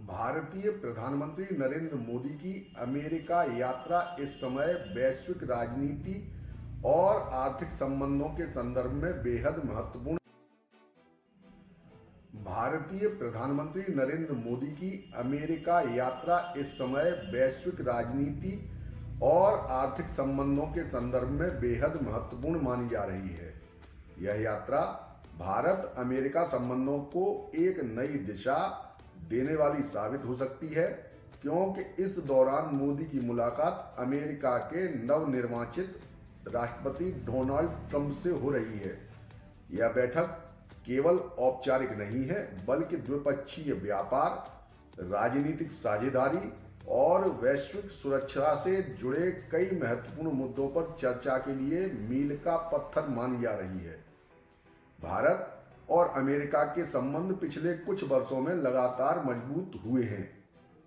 भारतीय प्रधानमंत्री नरेंद्र मोदी की अमेरिका यात्रा इस समय वैश्विक राजनीति और आर्थिक संबंधों के संदर्भ में बेहद महत्वपूर्ण। भारतीय प्रधानमंत्री नरेंद्र मोदी की अमेरिका यात्रा इस समय वैश्विक राजनीति और आर्थिक संबंधों के संदर्भ में बेहद महत्वपूर्ण मानी जा रही है। यह यात्रा भारत अमेरिका संबंधों को एक नई दिशा देने वाली साबित हो सकती है, क्योंकि इस दौरान मोदी की मुलाकात अमेरिका के नवनिर्वाचित राष्ट्रपति डोनाल्ड ट्रंप से हो रही है। यह बैठक केवल औपचारिक नहीं है, बल्कि द्विपक्षीय व्यापार, राजनीतिक साझेदारी और वैश्विक सुरक्षा से जुड़े कई महत्वपूर्ण मुद्दों पर चर्चा के लिए मील का पत्थर मानी जा रही है। भारत और अमेरिका के संबंध पिछले कुछ वर्षों में लगातार मजबूत हुए हैं।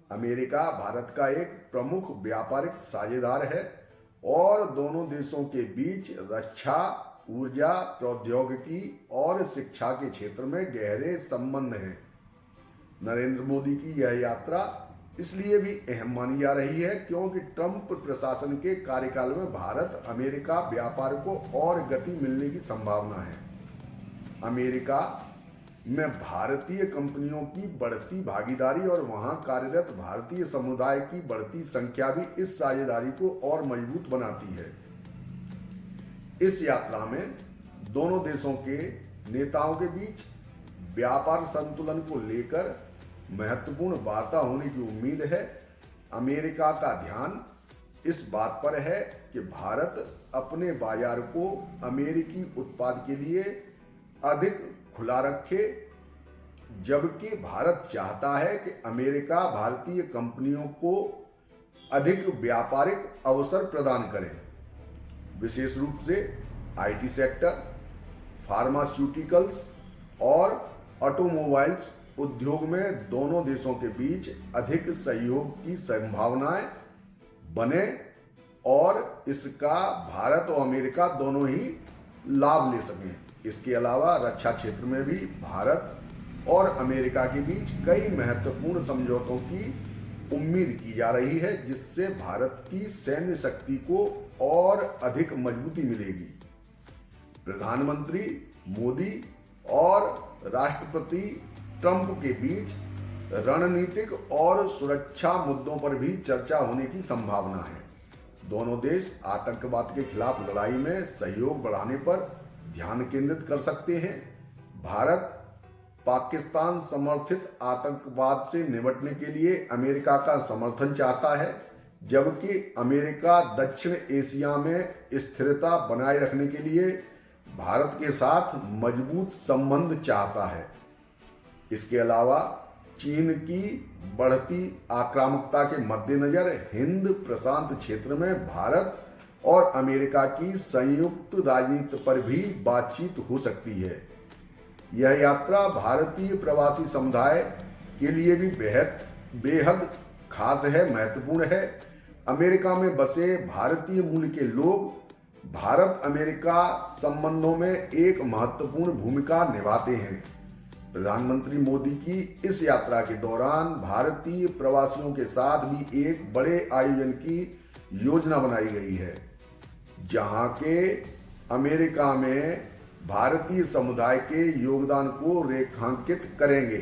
अमेरिका भारत का एक प्रमुख व्यापारिक साझेदार है और दोनों देशों के बीच रक्षा, ऊर्जा, प्रौद्योगिकी और शिक्षा के क्षेत्र में गहरे संबंध हैं। नरेंद्र मोदी की यह यात्रा इसलिए भी अहम मानी जा रही है क्योंकि ट्रंप प्रशासन के कार्यकाल में भारत अमेरिका व्यापार को और गति मिलने की संभावना है। अमेरिका में भारतीय कंपनियों की बढ़ती भागीदारी और वहां कार्यरत भारतीय समुदाय की बढ़ती संख्या भी इस साझेदारी को और मजबूत बनाती है। इस यात्रा में दोनों देशों के नेताओं के बीच व्यापार संतुलन को लेकर महत्वपूर्ण वार्ता होने की उम्मीद है। अमेरिका का ध्यान इस बात पर है कि भारत अपने बाजार को अमेरिकी उत्पाद के लिए अधिक खुला रखे, जबकि भारत चाहता है कि अमेरिका भारतीय कंपनियों को अधिक व्यापारिक अवसर प्रदान करे, विशेष रूप से आईटी सेक्टर, फार्मास्यूटिकल्स और ऑटोमोबाइल्स उद्योग में दोनों देशों के बीच अधिक सहयोग की संभावनाएं बने और इसका भारत और अमेरिका दोनों ही लाभ ले सकें। इसके अलावा रक्षा क्षेत्र में भी भारत और अमेरिका के बीच कई महत्वपूर्ण समझौतों की उम्मीद की जा रही है, जिससे भारत की सैन्य शक्ति को और अधिक मजबूती मिलेगी। प्रधानमंत्री मोदी और राष्ट्रपति ट्रंप के बीच रणनीतिक और सुरक्षा मुद्दों पर भी चर्चा होने की संभावना है। दोनों देश आतंकवाद के खिलाफ लड़ाई में सहयोग बढ़ाने पर ध्यान केंद्रित कर सकते हैं। भारत पाकिस्तान समर्थित आतंकवाद से निपटने के लिए अमेरिका का समर्थन चाहता है, जबकि अमेरिका दक्षिण एशिया में स्थिरता बनाए रखने के लिए भारत के साथ मजबूत संबंध चाहता है। इसके अलावा चीन की बढ़ती आक्रामकता के मद्देनजर हिंद प्रशांत क्षेत्र में भारत और अमेरिका की संयुक्त राजनीति पर भी बातचीत हो सकती है। यह यात्रा भारतीय प्रवासी समुदाय के लिए भी बेहद खास है, महत्वपूर्ण है। अमेरिका में बसे भारतीय मूल के लोग भारत अमेरिका संबंधों में एक महत्वपूर्ण भूमिका निभाते हैं। प्रधानमंत्री मोदी की इस यात्रा के दौरान भारतीय प्रवासियों के साथ भी एक बड़े आयोजन की योजना बनाई गई है, जहां के अमेरिका में भारतीय समुदाय के योगदान को रेखांकित करेंगे।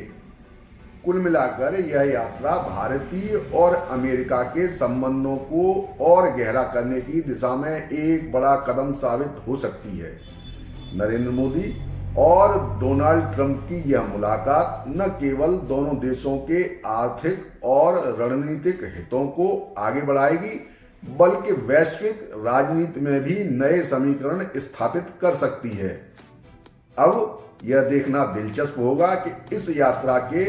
कुल मिलाकर यह यात्रा भारतीय और अमेरिका के संबंधों को और गहरा करने की दिशा में एक बड़ा कदम साबित हो सकती है। नरेंद्र मोदी और डोनाल्ड ट्रंप की यह मुलाकात न केवल दोनों देशों के आर्थिक और रणनीतिक हितों को आगे बढ़ाएगी, बल्कि वैश्विक राजनीति में भी नए समीकरण स्थापित कर सकती है। अब यह देखना दिलचस्प होगा कि इस यात्रा के